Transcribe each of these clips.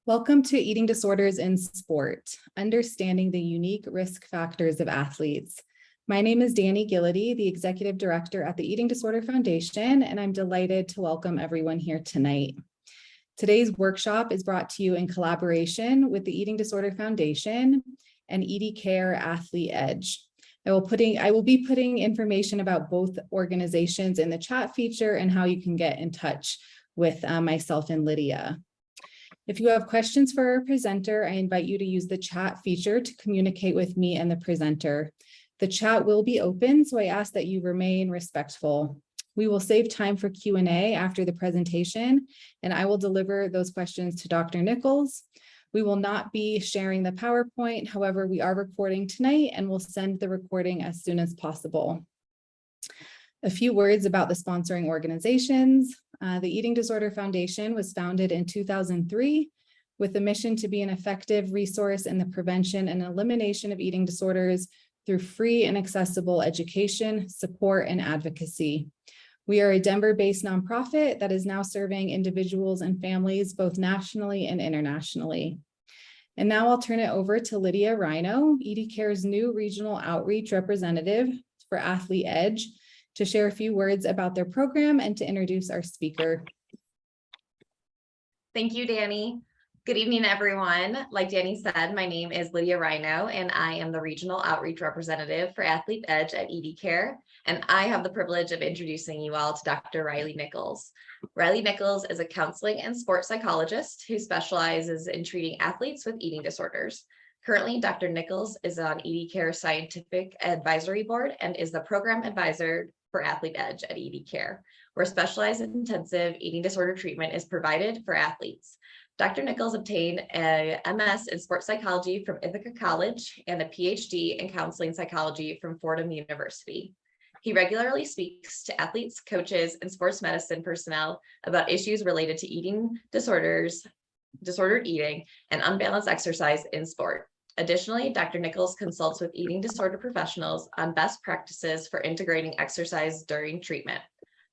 Welcome to Eating Disorders in Sport, Understanding the Unique Risk Factors of Athletes. My name is Danny Gillity, the Executive Director at the Eating Disorder Foundation, and I'm delighted to welcome everyone here tonight. Today's workshop is brought to you in collaboration with the Eating Disorder Foundation and EDCare Athlete Edge. I will be putting information about both organizations in the chat feature and how you can get in touch with myself and Lydia. If you have questions for our presenter, I invite you to use the chat feature to communicate with me and the presenter. The chat will be open, so I ask that you remain respectful. We will save time for Q&A after the presentation, and I will deliver those questions to Dr. Nickols. We will not be sharing the PowerPoint. However, we are recording tonight and we'll send the recording as soon as possible. A few words about the sponsoring organizations. The Eating Disorder Foundation was founded in 2003 with the mission to be an effective resource in the prevention and elimination of eating disorders through free and accessible education, support, and advocacy. We are a Denver-based nonprofit that is now serving individuals and families both nationally and internationally. And now I'll turn it over to Lydia Rhino, EDCare's new regional outreach representative for Athlete Edge, to share a few words about their program and to introduce our speaker. Thank you, Danny. Good evening, everyone. Like Danny said, my name is Lydia Rhino, and I am the Regional Outreach Representative for Athlete Edge at EDCare, and I have the privilege of introducing you all to Dr. Riley Nickols. Riley Nickols is a counseling and sports psychologist who specializes in treating athletes with eating disorders. Currently, Dr. Nickols is on EDCare's Scientific Advisory Board and is the Program Advisor for Athlete Edge at EDCare, where specialized intensive eating disorder treatment is provided for athletes. Dr. Nickols obtained a MS in sports psychology from Ithaca College and a PhD in counseling psychology from Fordham University. He regularly speaks to athletes, coaches, and sports medicine personnel about issues related to eating disorders, disordered eating, and unbalanced exercise in sport. Additionally, Dr. Nickols consults with eating disorder professionals on best practices for integrating exercise during treatment.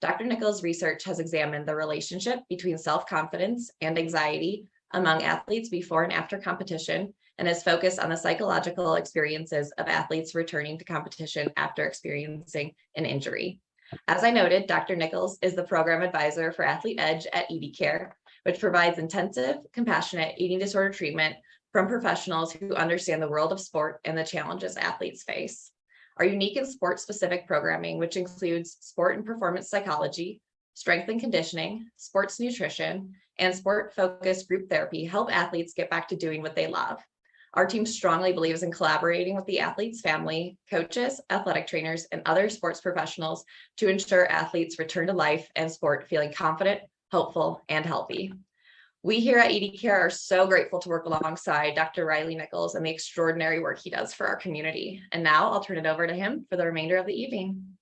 Dr. Nickols' research has examined the relationship between self-confidence and anxiety among athletes before and after competition, and is focused on the psychological experiences of athletes returning to competition after experiencing an injury. As I noted, Dr. Nickols is the program advisor for Athlete Edge at EDCare, which provides intensive, compassionate eating disorder treatment from professionals who understand the world of sport and the challenges athletes face. Our unique and sport-specific programming, which includes sport and performance psychology, strength and conditioning, sports nutrition, and sport-focused group therapy, help athletes get back to doing what they love. Our team strongly believes in collaborating with the athlete's family, coaches, athletic trainers, and other sports professionals to ensure athletes return to life and sport feeling confident, hopeful, and healthy. We here at EDCare are so grateful to work alongside Dr. Riley Nickols and the extraordinary work he does for our community. And now I'll turn it over to him for the remainder of the evening.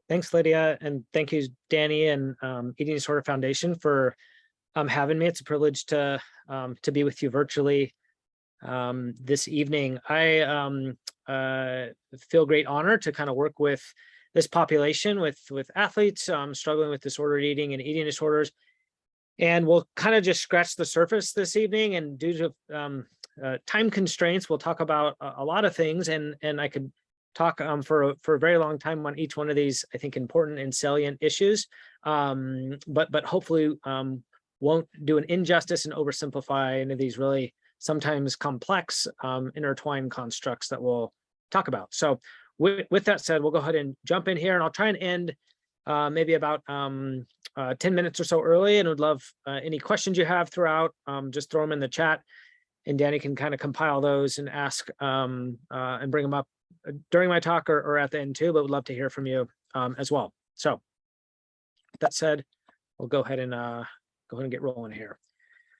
Thanks, Lydia, and thank you, Danny and Eating Disorder Foundation for having me. It's a privilege to be with you virtually this evening. I feel great honor to kind of work with this population, with athletes struggling with disordered eating and eating disorders. And we'll kind of just scratch the surface this evening, and due to time constraints, we'll talk about a lot of things, and I could talk for a very long time on each one of these, I think, important and salient issues, but hopefully won't do an injustice and oversimplify any of these really sometimes complex intertwined constructs that we'll talk about. So with that said, we'll go ahead and jump in here, and I'll try and end maybe about 10 minutes or so early, and would love any questions you have throughout. Just throw them in the chat, and Danny can kind of compile those and ask and bring them up during my talk or at the end too, but would love to hear from you as well. So that said, we'll go ahead and get rolling here.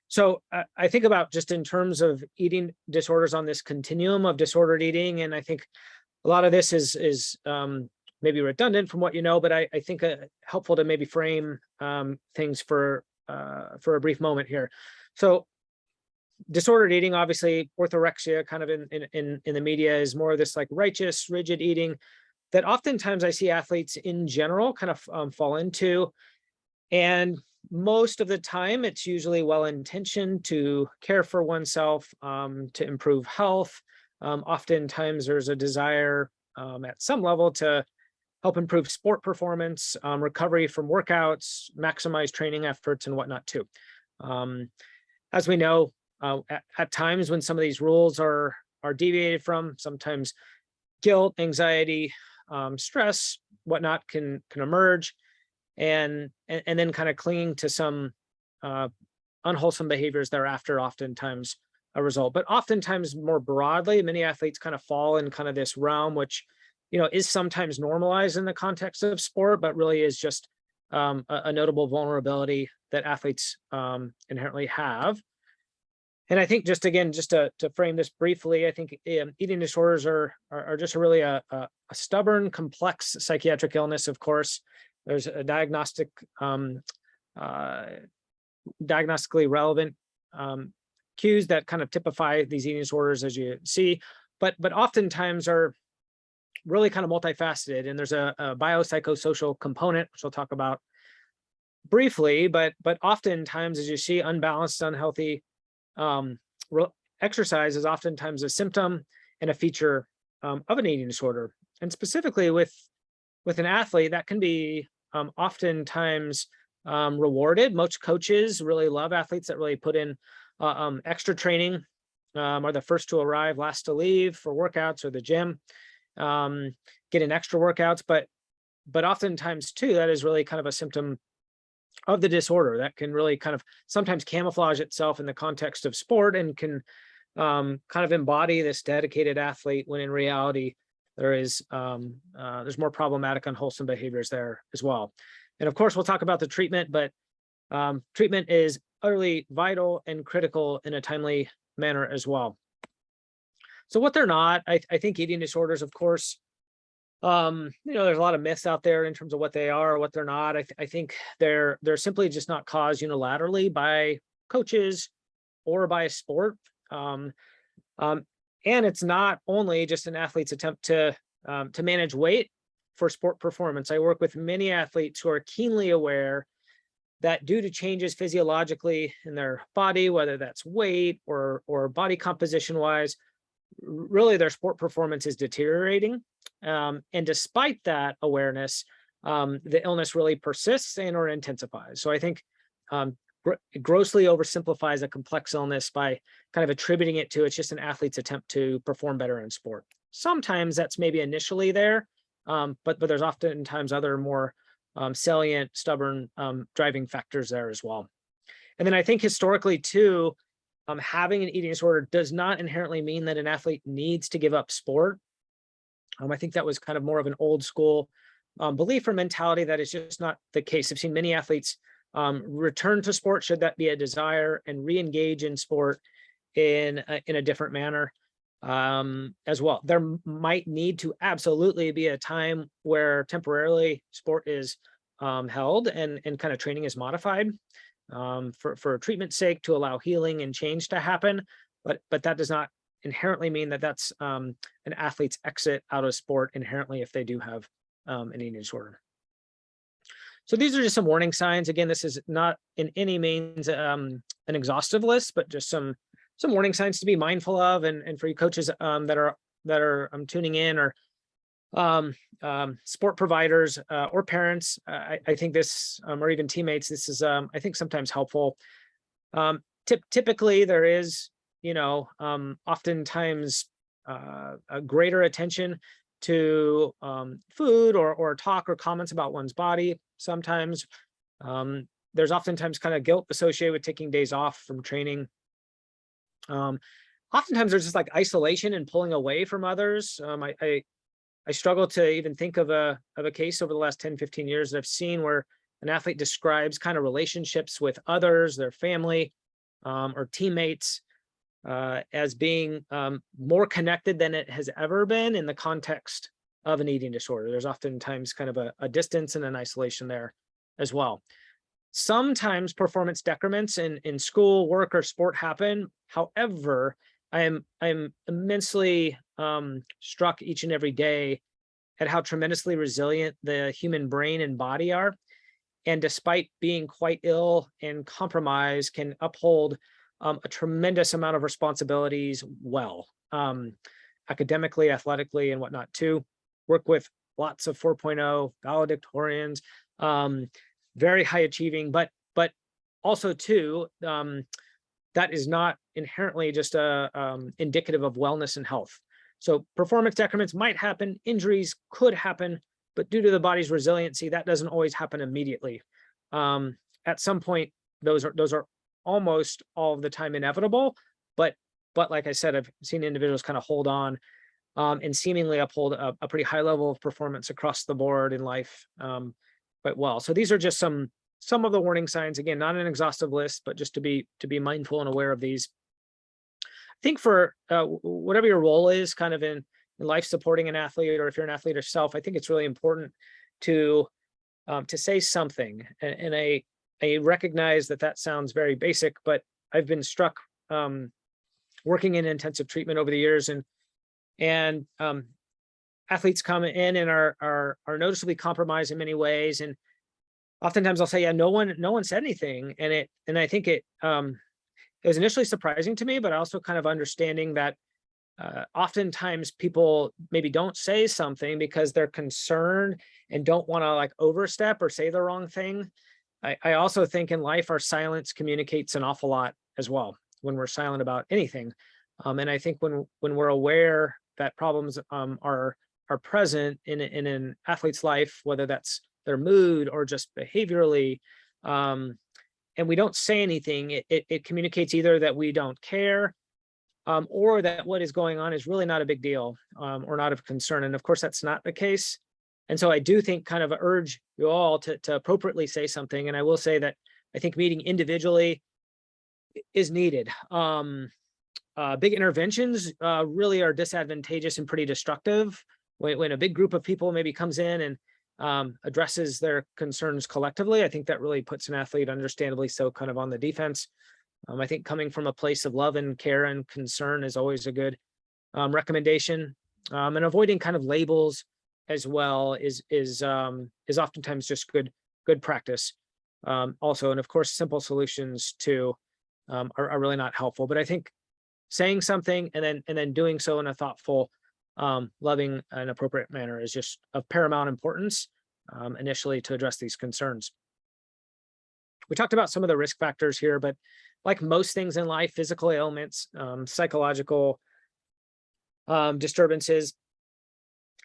So I think about just in terms of eating disorders on this continuum of disordered eating, and I think a lot of this is maybe redundant from what you know, but I think helpful to maybe frame things for a brief moment here. So disordered eating, obviously orthorexia kind of in the media is more of this like righteous, rigid eating that oftentimes I see athletes in general kind of fall into. And most of the time, it's usually well-intentioned to care for oneself, to improve health. Oftentimes there's a desire at some level to help improve sport performance, recovery from workouts, maximize training efforts and whatnot too. As we know, at times when some of these rules are deviated from, sometimes guilt, anxiety, stress, whatnot can emerge, and then kind of clinging to some unwholesome behaviors thereafter, oftentimes a result. But oftentimes more broadly, many athletes kind of fall in kind of this realm, which, you know, is sometimes normalized in the context of sport, but really is just a notable vulnerability that athletes inherently have. And I think just to frame this briefly, I think eating disorders are just really a stubborn, complex psychiatric illness. Of course, there's a diagnostically relevant cues that kind of typify these eating disorders, as you see, but oftentimes are really kind of multifaceted. And there's a biopsychosocial component, which we'll talk about briefly, but oftentimes, as you see, unbalanced, unhealthy exercise is oftentimes a symptom and a feature of an eating disorder. And specifically with an athlete, that can be oftentimes rewarded. Most coaches really love athletes that really put in extra training, are the first to arrive, last to leave for workouts or the gym, getting extra workouts. But oftentimes too, that is really kind of a symptom of the disorder that can really kind of sometimes camouflage itself in the context of sport and can kind of embody this dedicated athlete, when in reality there's more problematic, unwholesome behaviors there as well. And of course, we'll talk about the treatment, but treatment is utterly vital and critical in a timely manner as well. So what they're not, I think eating disorders, of course, you know, there's a lot of myths out there in terms of what they are or what they're not. I think they're simply just not caused unilaterally by coaches or by a sport. And it's not only just an athlete's attempt to manage weight for sport performance. I work with many athletes who are keenly aware that due to changes physiologically in their body, whether that's weight or body composition wise, really their sport performance is deteriorating. And despite that awareness, the illness really persists and or intensifies. So I think it grossly oversimplifies a complex illness by kind of attributing it to it's just an athlete's attempt to perform better in sport. Sometimes that's maybe initially there, but there's oftentimes other more salient, stubborn driving factors there as well. And then I think historically too, having an eating disorder does not inherently mean that an athlete needs to give up sport. I think that was kind of more of an old school belief or mentality that is just not the case. I've seen many athletes return to sport, should that be a desire, and re-engage in sport in a different manner as well. There might need to absolutely be a time where temporarily sport is held and kind of training is modified for treatment's sake to allow healing and change to happen. But that does not inherently mean that that's an athlete's exit out of sport inherently if they do have an eating disorder. So these are just some warning signs. Again, this is not in any means an exhaustive list, but just some warning signs to be mindful of. And for you coaches that are tuning in, or sport providers or parents, I think this, or even teammates, this is I think sometimes helpful. Typically there is, you know, oftentimes a greater attention to food or talk or comments about one's body. Sometimes there's oftentimes kind of guilt associated with taking days off from training. Oftentimes there's just like isolation and pulling away from others. I struggle to even think of a case over the last 10, 15 years that I've seen where an athlete describes kind of relationships with others, their family, or teammates, as being more connected than it has ever been in the context of an eating disorder. There's oftentimes kind of a distance and an isolation there as well. Sometimes performance decrements in school, work, or sport happen. However, I'm immensely struck each and every day at how tremendously resilient the human brain and body are. and despite being quite ill and compromised, can uphold a tremendous amount of responsibilities well, academically, athletically, and whatnot too. Work with lots of 4.0 valedictorians, very high achieving, but also too, that is not inherently just indicative of wellness and health. So performance decrements might happen, injuries could happen, but due to the body's resiliency, that doesn't always happen immediately. At some point, those are almost all of the time inevitable, but like I said, I've seen individuals kind of hold on and seemingly uphold a pretty high level of performance across the board in life quite well. So these are just some of the warning signs. Again, not an exhaustive list, but just to be mindful and aware of these. I think for whatever your role is kind of in life supporting an athlete, or if you're an athlete yourself, I think it's really important to say something. And I recognize that sounds very basic, but I've been struck working in intensive treatment over the years, and athletes come in and are noticeably compromised in many ways. And oftentimes I'll say, yeah, no one said anything. And I think it was initially surprising to me, but also kind of understanding that oftentimes people maybe don't say something because they're concerned and don't want to like overstep or say the wrong thing. I also think in life, our silence communicates an awful lot as well when we're silent about anything. And I think when we're aware that problems are present in an athlete's life, whether that's their mood or just behaviorally, and we don't say anything, it communicates either that we don't care, or that what is going on is really not a big deal, or not of concern. And of course, that's not the case. And so I do think kind of urge you all to appropriately say something. And I will say that I think meeting individually is needed. Big interventions really are disadvantageous and pretty destructive. When a big group of people maybe comes in and addresses their concerns collectively, I think that really puts an athlete, understandably so, kind of on the defense. I think coming from a place of love and care and concern is always a good recommendation. And avoiding kind of labels as well is oftentimes just good practice. Also, and of course, simple solutions too are really not helpful. But I think saying something and then doing so in a thoughtful, loving and appropriate manner is just of paramount importance initially to address these concerns. We talked about some of the risk factors here, but like most things in life, physical ailments, psychological disturbances,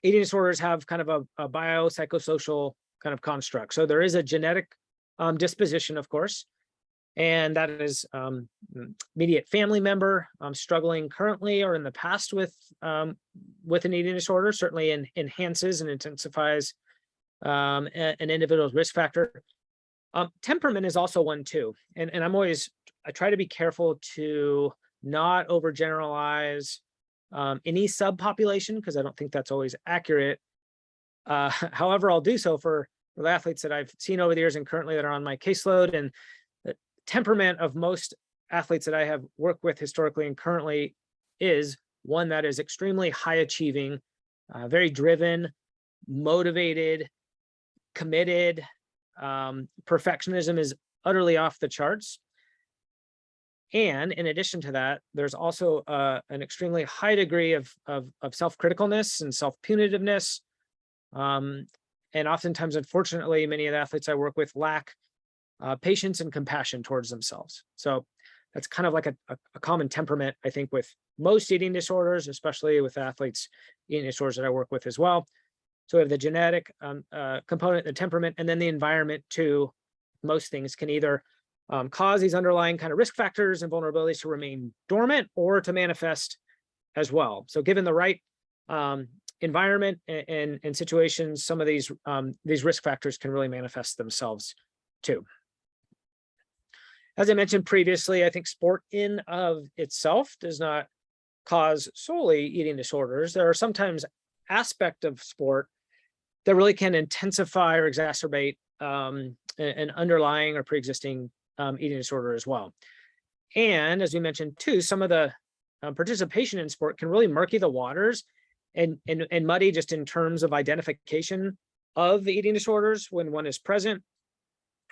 eating disorders have kind of a biopsychosocial kind of construct. So there is a genetic disposition, of course, and that is immediate family member struggling currently or in the past with an eating disorder certainly enhances and intensifies an individual's risk factor. Temperament is also one too, and I try to be careful to not overgeneralize any subpopulation, because I don't think that's always accurate. However, I'll do so for the athletes that I've seen over the years and currently that are on my caseload. And the temperament of most athletes that I have worked with historically and currently is one that is extremely high achieving, very driven, motivated, committed. Perfectionism is utterly off the charts. And in addition to that, there's also an extremely high degree of self-criticalness and self-punitiveness. And oftentimes, unfortunately, many of the athletes I work with lack patience and compassion towards themselves. So that's kind of like a common temperament, I think, with most eating disorders, especially with athletes eating disorders that I work with as well. So we have the genetic component, the temperament, and then the environment too. Most things can either cause these underlying kind of risk factors and vulnerabilities to remain dormant or to manifest as well. So given the right environment and situations, some of these risk factors can really manifest themselves too. As I mentioned previously, I think sport in of itself does not cause solely eating disorders. There are sometimes aspects of sport that really can intensify or exacerbate an underlying or pre-existing eating disorder as well. And as we mentioned too, some of the participation in sport can really murky the waters and muddy just in terms of identification of the eating disorders when one is present.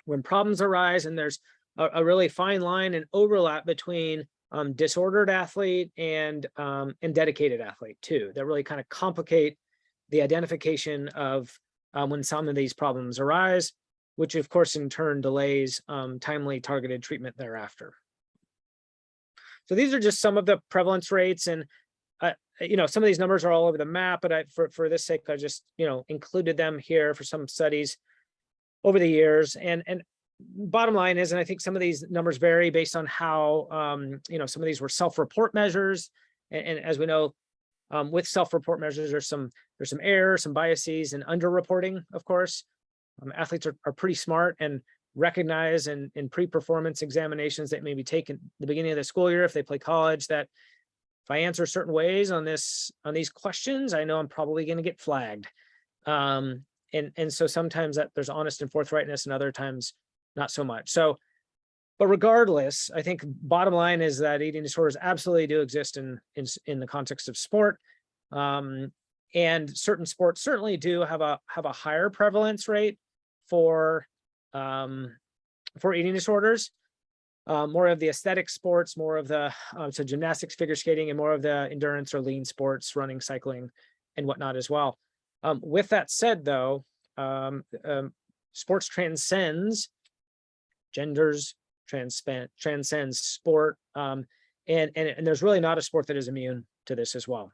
when problems arise, and there's a really fine line and overlap between disordered athlete and dedicated athlete too, that really kind of complicate the identification of when some of these problems arise, which of course in turn delays timely targeted treatment thereafter. So these are just some of the prevalence rates, and some of these numbers are all over the map, but for this sake, I just included them here for some studies over the years. And bottom line is, and I think some of these numbers vary based on how some of these were self-report measures, and as we know, with self-report measures, there's some error, some biases, and underreporting. Of course, athletes are pretty smart and recognize in pre-performance examinations that may be taken at the beginning of the school year if they play college, that if I answer certain ways on these questions, I know I'm probably going to get flagged. And so sometimes that there's honest and forthrightness, and other times not so much. So, but regardless, I think bottom line is that eating disorders absolutely do exist in the context of sport. And certain sports certainly do have a higher prevalence rate for eating disorders. More of the aesthetic sports, more of the so gymnastics, figure skating, and more of the endurance or lean sports, running, cycling, and whatnot as well. With that said, though, sports transcends genders, transcends sport, and there's really not a sport that is immune to this as well.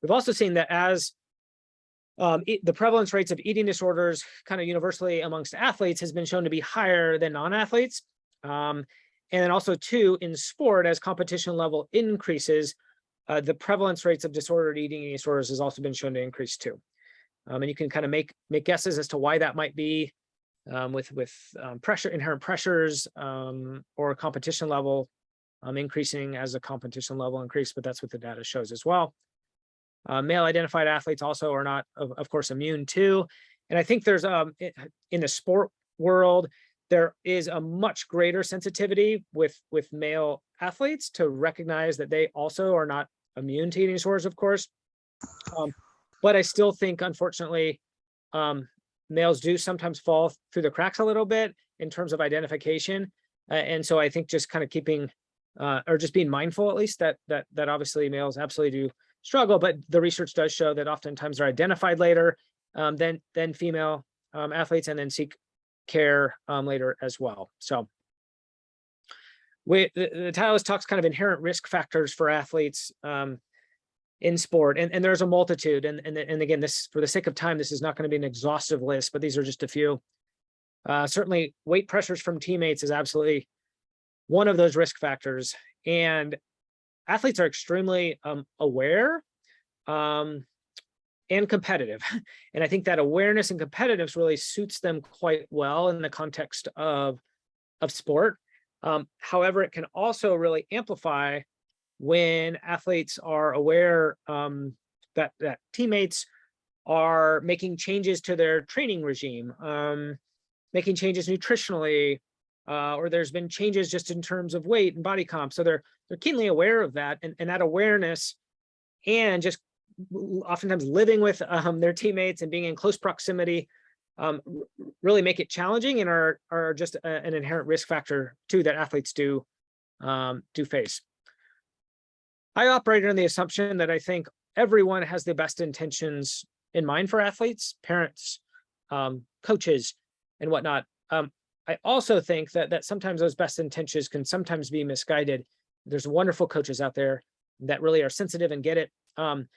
We've also seen that as the prevalence rates of eating disorders kind of universally amongst athletes has been shown to be higher than non-athletes. And then also too, in sport, as competition level increases, the prevalence rates of disordered eating disorders has also been shown to increase too. And you can kind of make guesses as to why that might be, with inherent pressures, or competition level increasing as the competition level increase, but that's what the data shows as well. Male identified athletes also are not, of course, immune to. And I think there's in the sport world, there is a much greater sensitivity with male athletes to recognize that they also are not immune to eating disorders, of course. But I still think, unfortunately, males do sometimes fall through the cracks a little bit in terms of identification. And so I think just kind of keeping, or just being mindful, at least, that obviously males absolutely do struggle, but the research does show that oftentimes they're identified later than female athletes, and then seek care later as well. So the title talks kind of inherent risk factors for athletes in sport, and there's a multitude, and again, this, for the sake of time, this is not going to be an exhaustive list, but these are just a few. Certainly weight pressures from teammates is absolutely one of those risk factors, and athletes are extremely aware and competitive. And I think that awareness and competitiveness really suits them quite well in the context of sport. However, it can also really amplify when athletes are aware that teammates are making changes to their training regime, making changes nutritionally, or there's been changes just in terms of weight and body comp. So they're keenly aware of that, and that awareness, and just oftentimes living with their teammates and being in close proximity really make it challenging, and are just an inherent risk factor too that athletes do face. I operated on the assumption that I think everyone has the best intentions in mind for athletes, parents, coaches, and whatnot. I also think that sometimes those best intentions can sometimes be misguided. There's wonderful coaches out there that really are sensitive and get it. And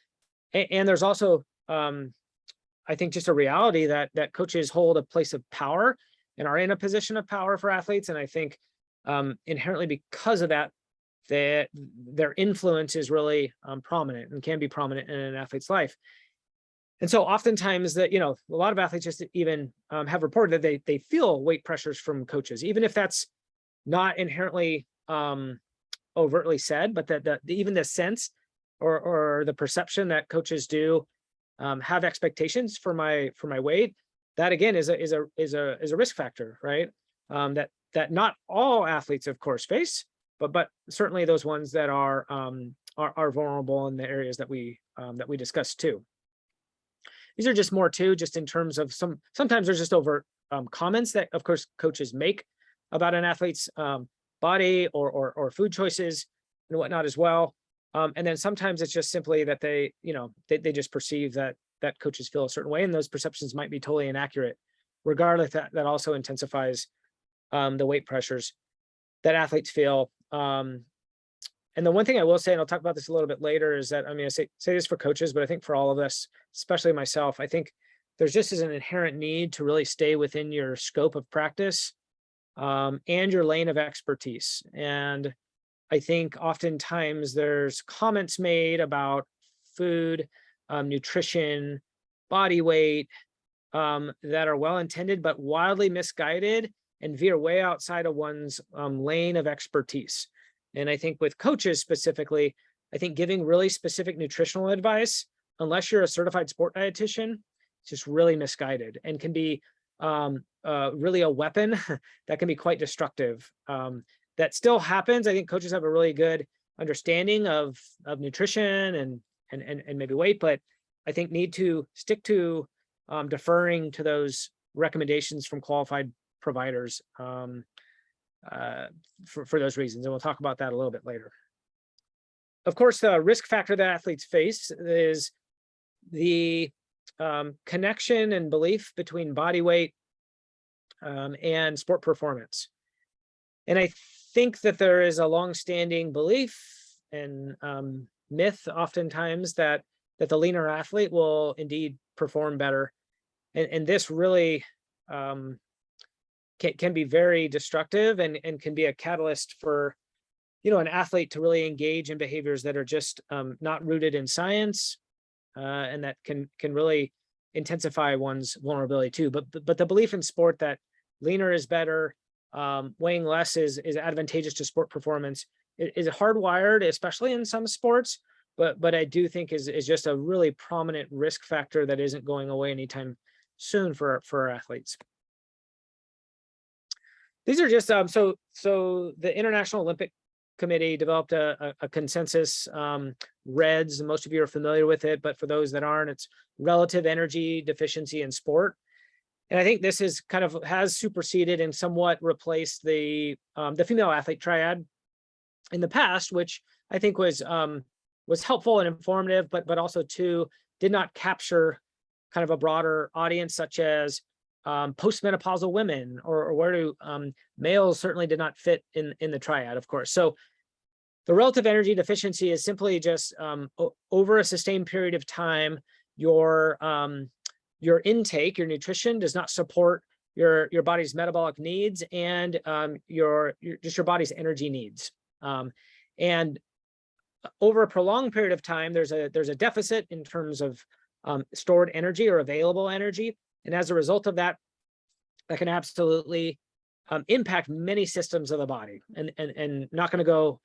there's also, I think, just a reality that coaches hold a place of power and are in a position of power for athletes. And I think inherently because of that, their influence is really prominent and can be prominent in an athlete's life. And so oftentimes that, a lot of athletes just even have reported that they feel weight pressures from coaches, even if that's not inherently overtly said, but that even the sense or the perception that coaches do have expectations for my weight, that again is a risk factor, right? That not all athletes, of course, face, but certainly those ones that are vulnerable in the areas that we discussed too. These are just more too, just in terms of sometimes there's just overt comments that, of course, coaches make about an athlete's body or food choices and whatnot as well. And then sometimes it's just simply that they just perceive that coaches feel a certain way, and those perceptions might be totally inaccurate. Regardless, that also intensifies the weight pressures that athletes feel. And the one thing I will say, and I'll talk about this a little bit later, is that, I mean, I say this for coaches, but I think for all of us, especially myself, I think there's just an inherent need to really stay within your scope of practice and your lane of expertise. And I think oftentimes there's comments made about food, nutrition, body weight that are well-intended, but wildly misguided and veer way outside of one's lane of expertise. And I think with coaches specifically, I think giving really specific nutritional advice, unless you're a certified sport dietitian, it's just really misguided and can be really a weapon that can be quite destructive. That still happens. I think coaches have a really good understanding of nutrition and maybe weight, but I think need to stick to deferring to those recommendations from qualified providers for those reasons. And we'll talk about that a little bit later. Of course, the risk factor that athletes face is the connection and belief between body weight and sport performance. And I think that there is a longstanding belief and myth oftentimes that the leaner athlete will indeed perform better. And this really can be very destructive and can be a catalyst for, an athlete to really engage in behaviors that are just not rooted in science, and that can really intensify one's vulnerability too. But the belief in sport that leaner is better, weighing less is advantageous to sport performance is hardwired, especially in some sports. But I do think is just a really prominent risk factor that isn't going away anytime soon for our athletes. These are just so the International Olympic Committee developed a consensus, REDS, and most of you are familiar with it, but for those that aren't, it's relative energy deficiency in sport. And I think this is has superseded and somewhat replaced the female athlete triad in the past, which I think was helpful and informative, but also too did not capture kind of a broader audience, such as postmenopausal women, or where do males certainly did not fit in the triad, of course. So the relative energy deficiency is simply just over a sustained period of time, your intake, your nutrition does not support your body's metabolic needs and your body's energy needs. And over a prolonged period of time, there's a deficit in terms of stored energy or available energy. And as a result of that, that can absolutely impact many systems of the body. And not going to go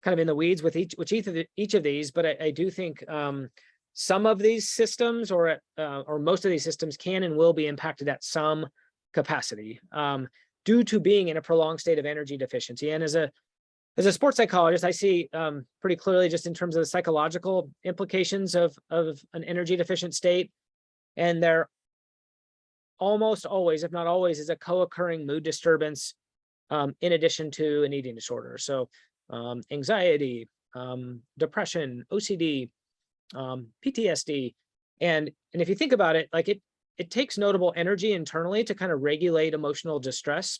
kind of in the weeds with each of these, but I do think some of these systems or most of these systems can and will be impacted at some capacity due to being in a prolonged state of energy deficiency. And as a sports psychologist, I see pretty clearly just in terms of the psychological implications of an energy deficient state. And there almost always, if not always, is a co-occurring mood disturbance in addition to an eating disorder. So anxiety, depression, OCD, PTSD. And if you think about it, like it takes notable energy internally to kind of regulate emotional distress.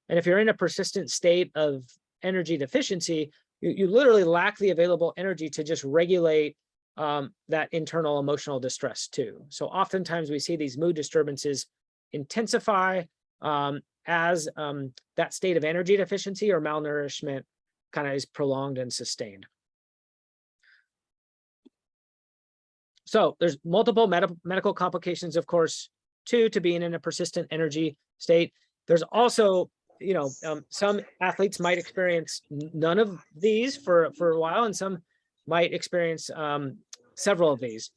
And if you're in a persistent state of energy deficiency, you literally lack the available energy to just regulate that internal emotional distress too. So oftentimes we see these mood disturbances intensify as that state of energy deficiency or malnourishment kind of is prolonged and sustained. So there's multiple medical complications, of course, too, to being in a persistent energy state. There's also, some athletes might experience none of these for a while, and some might experience several of these.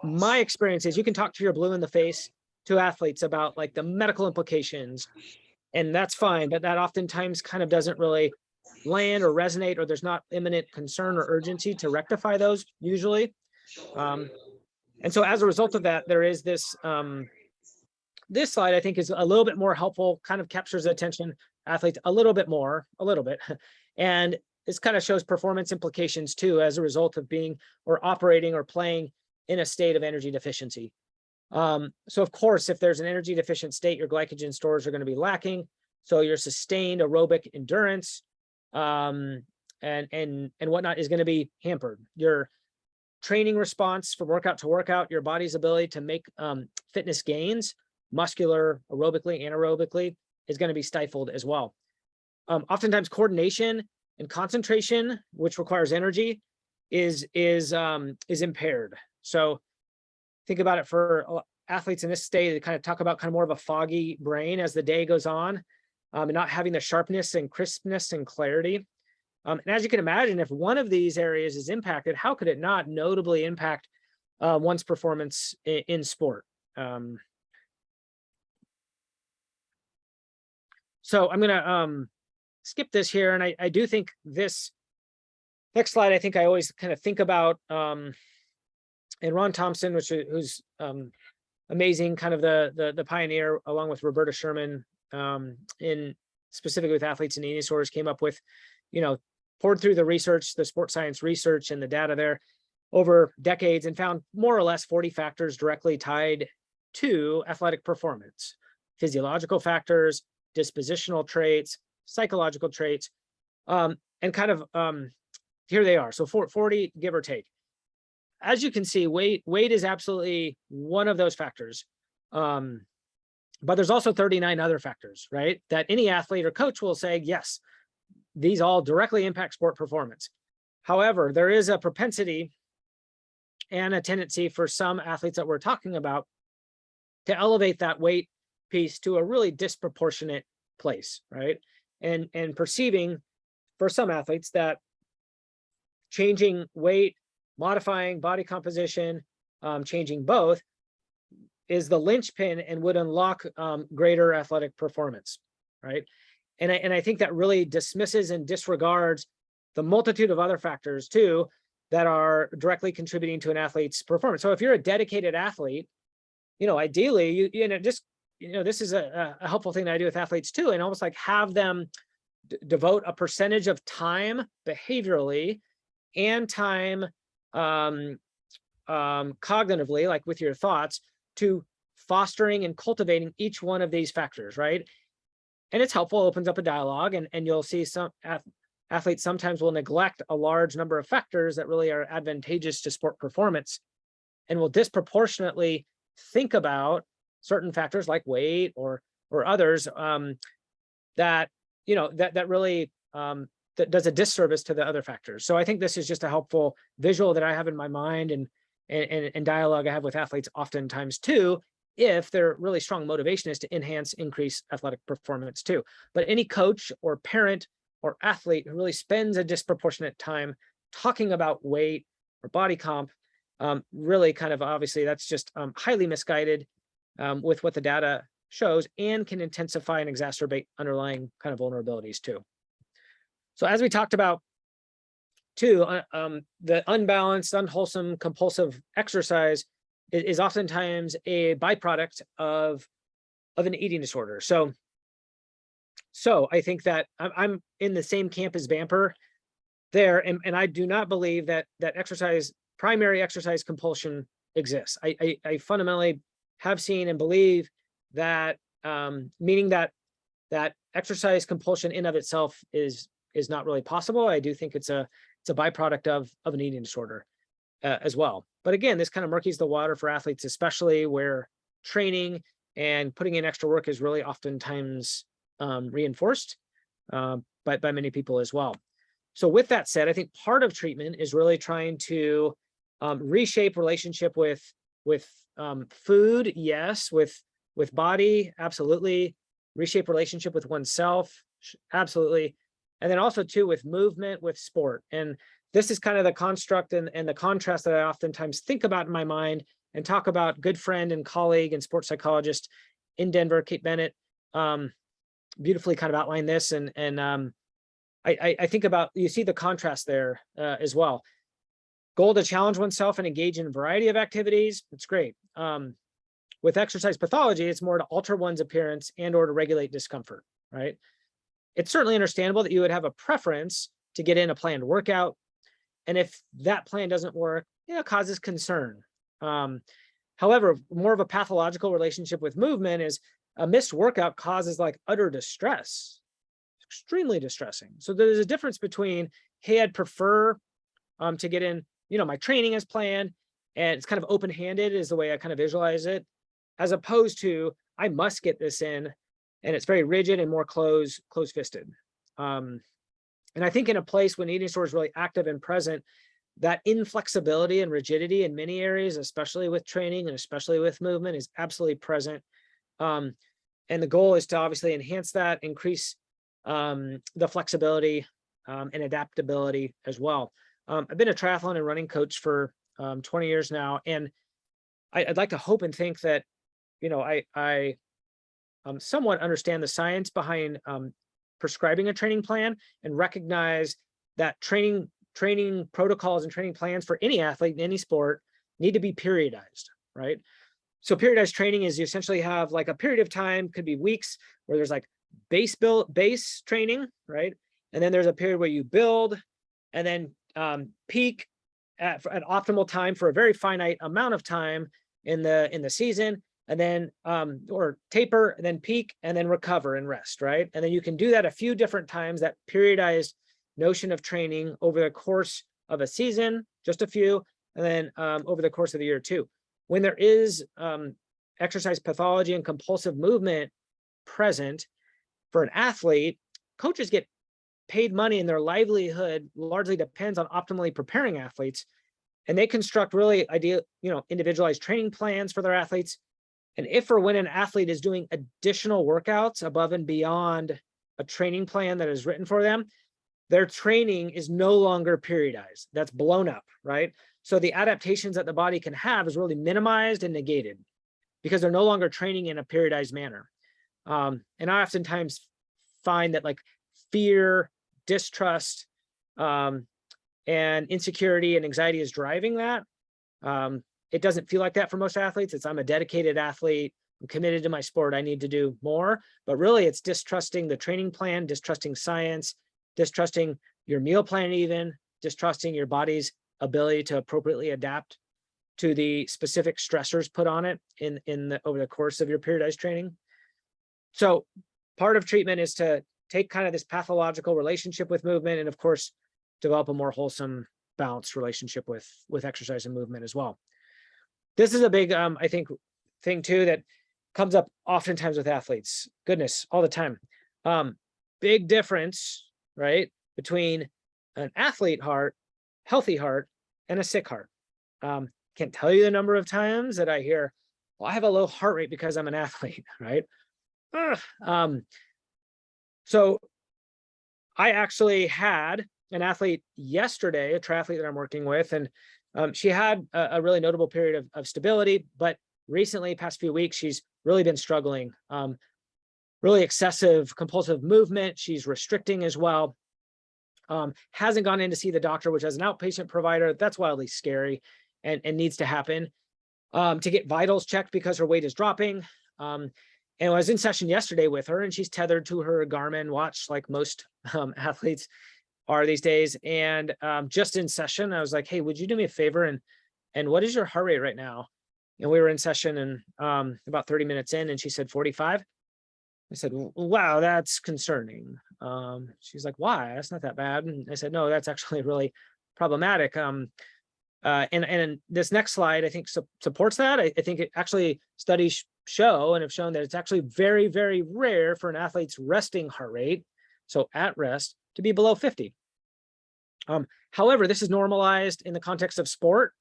My experience is you can talk to your blue in the face to athletes about like the medical implications, and that's fine, but that oftentimes kind of doesn't really land or resonate, or there's not imminent concern or urgency to rectify those usually. And so as a result of that, there is this this slide, I think, is a little bit more helpful, kind of captures the attention athletes a little bit more, and this kind of shows performance implications too as a result of being or operating or playing in a state of energy deficiency. So of course, if there's an energy deficient state, your glycogen stores are going to be lacking. So your sustained aerobic endurance and whatnot is going to be hampered. Your training response from workout to workout, your body's ability to make fitness gains, muscular, aerobically, anaerobically, is going to be stifled as well. Oftentimes coordination and concentration, which requires energy, is impaired. So think about it for athletes in this state. They kind of talk about kind of more of a foggy brain as the day goes on, and not having the sharpness and crispness and clarity. And as you can imagine, if one of these areas is impacted, how could it not notably impact one's performance in sport? So I'm going to skip this here. And I do think this next slide, I think I always kind of think about, and Ron Thompson, who's amazing, kind of the pioneer, along with Roberta Sherman, in specifically with athletes and eating disorders, came up with, poured through the research, the sports science research and the data there over decades, and found more or less 40 factors directly tied to athletic performance: physiological factors, dispositional traits, psychological traits, and kind of here they are. So 40, give or take. As you can see, weight is absolutely one of those factors. But there's also 39 other factors, right? That any athlete or coach will say, yes, these all directly impact sport performance. However, there is a propensity and a tendency for some athletes that we're talking about to elevate that weight piece to a really disproportionate place, right? And perceiving for some athletes that changing weight, modifying body composition, changing both, is the linchpin and would unlock greater athletic performance, right? And I think that really dismisses and disregards the multitude of other factors too that are directly contributing to an athlete's performance. So if you're a dedicated athlete, ideally, this is a helpful thing that I do with athletes too, and almost like have them devote a percentage of time behaviorally and time cognitively, like with your thoughts, to fostering and cultivating each one of these factors, right? And it's helpful, opens up a dialogue, and you'll see some athletes sometimes will neglect a large number of factors that really are advantageous to sport performance, and will disproportionately think about certain factors like weight or others that really that does a disservice to the other factors. So I think this is just a helpful visual that I have in my mind and dialogue I have with athletes oftentimes too, if their really strong motivation is to increase athletic performance too. But any coach or parent or athlete who really spends a disproportionate time talking about weight or body comp, really kind of obviously that's just highly misguided with what the data shows, and can intensify and exacerbate underlying kind of vulnerabilities too. So as we talked about too, the unbalanced, unwholesome, compulsive exercise is oftentimes a byproduct of an eating disorder. So I think that I'm in the same camp as Bamper there, and I do not believe that primary exercise compulsion exists. I fundamentally have seen and believe that, meaning that exercise compulsion in of itself is not really possible. I do think it's a byproduct of an eating disorder as well. But again, this kind of murkies the water for athletes, especially where training and putting in extra work is really oftentimes reinforced by many people as well. So with that said, I think part of treatment is really trying to reshape relationship with food, yes, with body, absolutely, reshape relationship with oneself, absolutely, and then also too with movement, with sport. And this is kind of the construct and the contrast that I oftentimes think about in my mind and talk about. Good friend and colleague and sports psychologist in Denver, Kate Bennett, beautifully kind of outlined this. And I think about, you see the contrast there as well. Goal to challenge oneself and engage in a variety of activities. It's great. With exercise pathology, it's more to alter one's appearance and or to regulate discomfort, right? It's certainly understandable that you would have a preference to get in a planned workout. And if that plan doesn't work, it causes concern. However, more of a pathological relationship with movement is a missed workout causes like utter distress, extremely distressing. So there's a difference between, hey, I'd prefer to get in, my training as planned, and it's kind of open-handed is the way I kind of visualize it, as opposed to I must get this in, and it's very rigid and more close-fisted. And I think in a place when eating disorder is really active and present, that inflexibility and rigidity in many areas, especially with training and especially with movement, is absolutely present. And the goal is to obviously enhance that, increase the flexibility and adaptability as well. I've been a triathlon and running coach for 20 years now, and I'd like to hope and think that, I somewhat understand the science behind prescribing a training plan and recognize that training protocols and training plans for any athlete in any sport need to be periodized, right? So periodized training is you essentially have like a period of time, could be weeks, where there's like base training, right? And then there's a period where you build and then peak at optimal time for a very finite amount of time in the season, and then or taper and then peak and then recover and rest, right? And then you can do that a few different times, that periodized notion of training over the course of a season, just a few, and then over the course of the year too. When there is exercise pathology and compulsive movement present for an athlete, coaches get paid money and their livelihood largely depends on optimally preparing athletes. And they construct really ideal, individualized training plans for their athletes. And if or when an athlete is doing additional workouts above and beyond a training plan that is written for them, their training is no longer periodized. That's blown up, right? So the adaptations that the body can have is really minimized and negated because they're no longer training in a periodized manner. And I oftentimes find that like fear, distrust, and insecurity and anxiety is driving that. It doesn't feel like that for most athletes. It's I'm a dedicated athlete. I'm committed to my sport. I need to do more. But really, it's distrusting the training plan, distrusting science, distrusting your meal plan, even distrusting your body's ability to appropriately adapt to the specific stressors put on it over the course of your periodized training. So part of treatment is to take kind of this pathological relationship with movement and of course, develop a more wholesome, balanced relationship with exercise and movement as well. This is a big, I think, thing too that comes up oftentimes with athletes. Goodness, all the time. Big difference, right, between an athlete heart, healthy heart, and a sick heart. Can't tell you the number of times that I hear, well, I have a low heart rate because I'm an athlete, right? So I actually had an athlete yesterday, a triathlete that I'm working with, and she had a really notable period of stability, but recently, past few weeks, she's really been struggling. Really excessive compulsive movement. She's restricting as well. Hasn't gone in to see the doctor, which as an outpatient provider, that's wildly scary and needs to happen. To get vitals checked because her weight is dropping. And I was in session yesterday with her and she's tethered to her Garmin watch like most athletes are these days. And just in session, I was like, hey, would you do me a favor? And what is your heart rate right now? And we were in session and about 30 minutes in and she said 45. I said, wow, that's concerning. She's like, why? That's not that bad. And I said, no, that's actually really problematic. And this next slide, I think supports that. I think it actually studies show and have shown that it's actually very, very rare for an athlete's resting heart rate, so at rest, to be below 50. However, this is normalized in the context of sport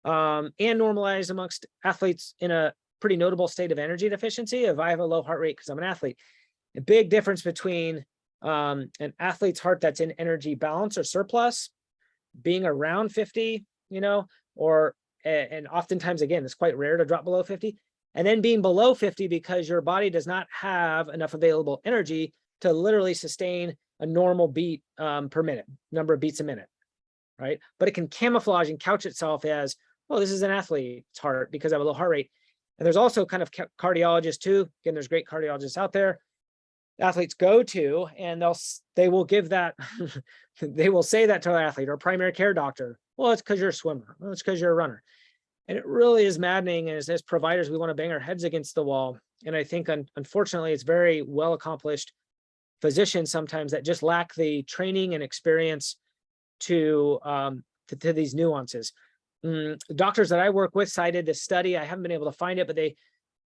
and normalized amongst athletes in a pretty notable state of energy deficiency. If I have a low heart rate because I'm an athlete, a big difference between an athlete's heart that's in energy balance or surplus being around 50, and oftentimes, again, it's quite rare to drop below 50, and then being below 50 because your body does not have enough available energy to literally sustain a normal beat per minute, number of beats a minute, right? But it can camouflage and couch itself as, well, this is an athlete's heart because I have a low heart rate. And there's also kind of cardiologists too. Again, there's great cardiologists out there athletes go to, and they will give that, they will say that to an athlete or primary care doctor. Well, it's because you're a swimmer. Well, it's because you're a runner. And it really is maddening. As providers, we want to bang our heads against the wall. And I think, unfortunately, it's very well accomplished physicians sometimes that just lack the training and experience to these nuances. Doctors that I work with cited this study. I haven't been able to find it, but they,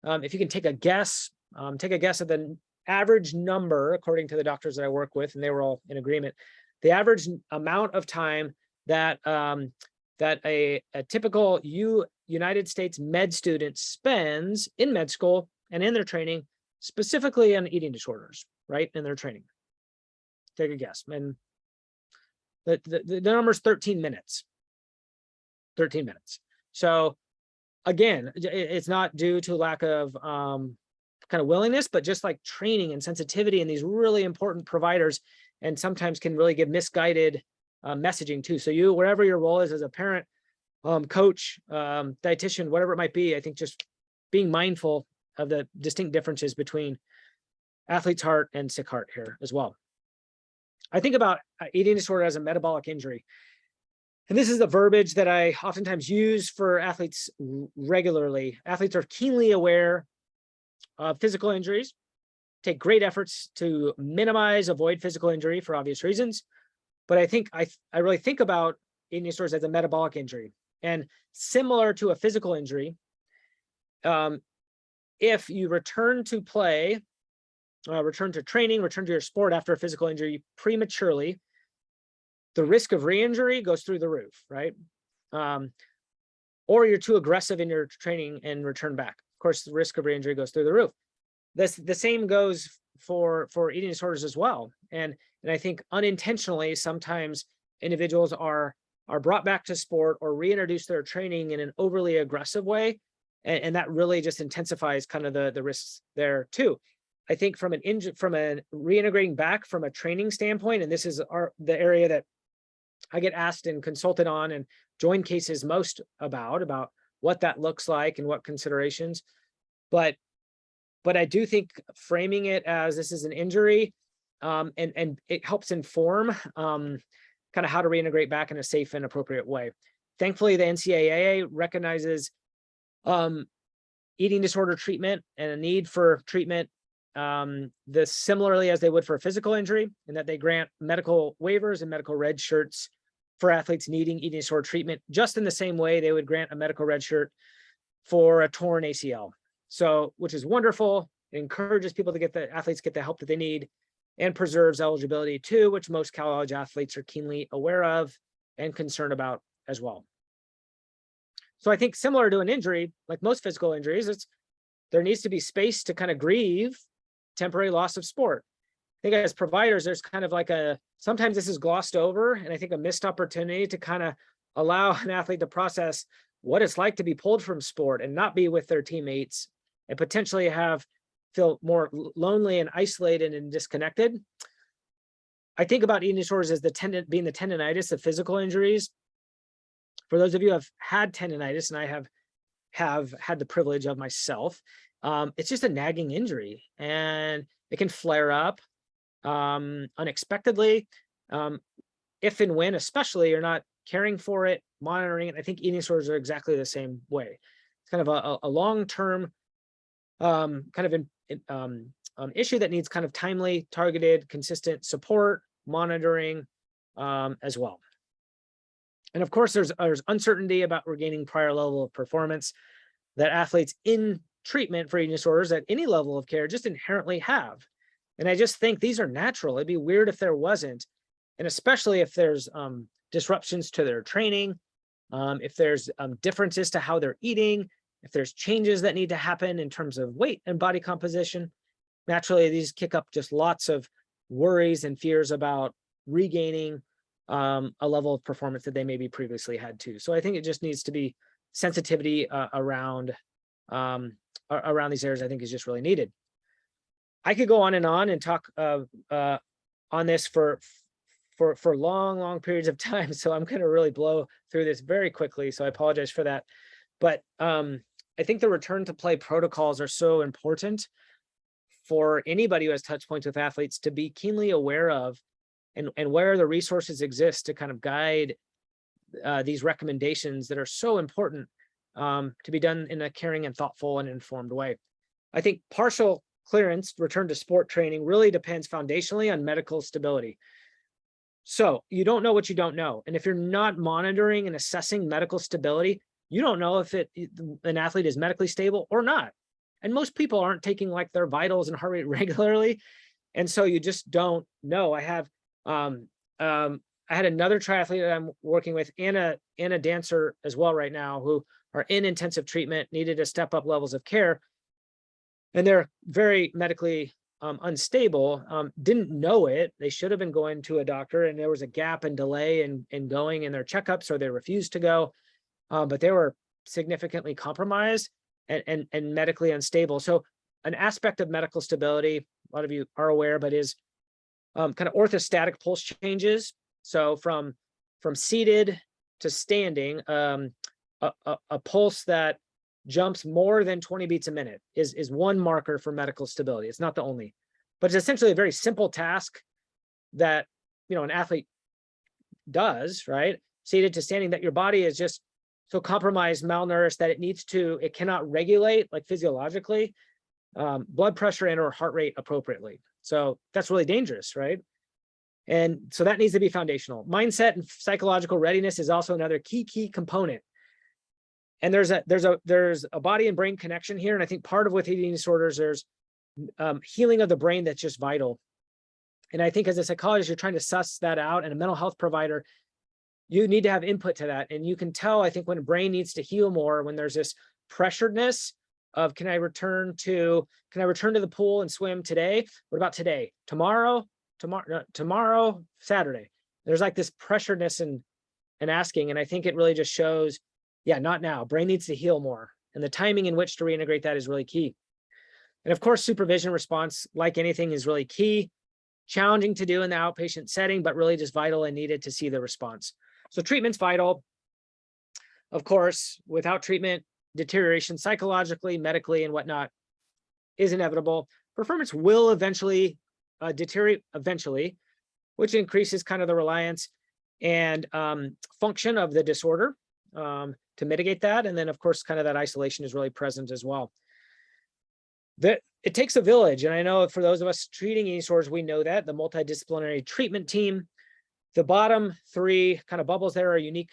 if you can take a guess at the average number, according to the doctors that I work with, and they were all in agreement, the average amount of time that that a typical United States med student spends in med school and in their training, specifically on eating disorders, right, in their training. Take a guess. And the number is 13 minutes. 13 minutes. So again, it's not due to lack of kind of willingness, but just like training and sensitivity, and these really important providers, and sometimes can really give misguided messaging too. So you, wherever your role is as a parent, coach, dietitian, whatever it might be, I think just being mindful of the distinct differences between athlete's heart and sick heart here as well. I think about eating disorder as a metabolic injury. And this is the verbiage that I oftentimes use for athletes regularly. Athletes are keenly aware of physical injuries, take great efforts to minimize, avoid physical injury for obvious reasons. But I think I really think about eating disorders as a metabolic injury. And similar to a physical injury, if you return to play, return to training, return to your sport after a physical injury prematurely, the risk of re-injury goes through the roof, right? Or you're too aggressive in your training and return back. Of course, the risk of re-injury goes through the roof. The same goes for eating disorders as well. And I think unintentionally, sometimes individuals are brought back to sport or reintroduce their training in an overly aggressive way. And that really just intensifies kind of the risks there too. I think from a reintegrating back from a training standpoint, and this is the area that I get asked and consulted on and join cases most about what that looks like and what considerations. But I do think framing it as this is an injury, and it helps inform kind of how to reintegrate back in a safe and appropriate way. Thankfully, the NCAA recognizes eating disorder treatment and a need for treatment this similarly as they would for a physical injury, in that they grant medical waivers and medical red shirts for athletes needing eating disorder treatment, just in the same way they would grant a medical red shirt for a torn ACL. So, which is wonderful. It encourages people to get athletes get the help that they need, and preserves eligibility too, which most college athletes are keenly aware of and concerned about as well. So I think similar to an injury, like most physical injuries, there needs to be space to kind of grieve temporary loss of sport. I think as providers, there's kind of like sometimes this is glossed over, and I think a missed opportunity to kind of allow an athlete to process what it's like to be pulled from sport and not be with their teammates, and potentially feel more lonely and isolated and disconnected. I think about eating disorders as being the tendonitis of physical injuries. For those of you who have had tendonitis, and I have had the privilege of myself, it's just a nagging injury, and it can flare up unexpectedly, if and when, especially, you're not caring for it, monitoring it. I think eating disorders are exactly the same way. It's kind of a long-term kind of issue that needs kind of timely, targeted, consistent support, monitoring as well. And of course, there's uncertainty about regaining prior level of performance that athletes in treatment for eating disorders at any level of care just inherently have. And I just think these are natural. It'd be weird if there wasn't. And especially if there's disruptions to their training, if there's differences to how they're eating, if there's changes that need to happen in terms of weight and body composition, naturally these kick up just lots of worries and fears about regaining a level of performance that they maybe previously had too. So I think it just needs to be sensitivity around these areas. I think is just really needed. I could go on and talk on this for long periods of time. So I'm going to really blow through this very quickly. So I apologize for that. But I think the return to play protocols are so important for anybody who has touch points with athletes to be keenly aware of, and where the resources exist to kind of guide these recommendations that are so important to be done in a caring and thoughtful and informed way. I think partial clearance, return to sport training, really depends foundationally on medical stability. So you don't know what you don't know. And if you're not monitoring and assessing medical stability, you don't know if an athlete is medically stable or not. And most people aren't taking like their vitals and heart rate regularly. And so you just don't know. I had another triathlete that I'm working with and a dancer as well right now who are in intensive treatment, needed to step up levels of care. And they're very medically unstable, didn't know it. They should have been going to a doctor, and there was a gap and delay in going in their checkups, or they refused to go, but they were significantly compromised and medically unstable. So an aspect of medical stability, a lot of you are aware, but is kind of orthostatic pulse changes. So from seated to standing, a pulse that jumps more than 20 beats a minute is one marker for medical stability. It's not the only, but it's essentially a very simple task that, an athlete does, right? Seated to standing, that your body is just so compromised, malnourished that it cannot regulate, like physiologically, blood pressure and or heart rate appropriately. So that's really dangerous, right? And so that needs to be foundational. Mindset and psychological readiness is also another key component. And there's a body and brain connection here. And I think part of with eating disorders, there's healing of the brain that's just vital. And I think as a psychologist, you're trying to suss that out, and a mental health provider, you need to have input to that. And you can tell, I think, when a brain needs to heal more, when there's this pressuredness of, can I return to the pool and swim today? What about today? Tomorrow, Saturday. There's like this pressuredness and asking. And I think it really just shows, yeah, not now. Brain needs to heal more. And the timing in which to reintegrate that is really key. And of course, supervision response, like anything, is really key. Challenging to do in the outpatient setting, but really just vital and needed to see the response. So treatment's vital. Of course, without treatment, deterioration psychologically, medically, and whatnot is inevitable. Performance will eventually deteriorate, which increases kind of the reliance and function of the disorder to mitigate that. And then, of course, kind of that isolation is really present as well. It takes a village. And I know for those of us treating eating disorders, we know that the multidisciplinary treatment team, the bottom three kind of bubbles there are unique,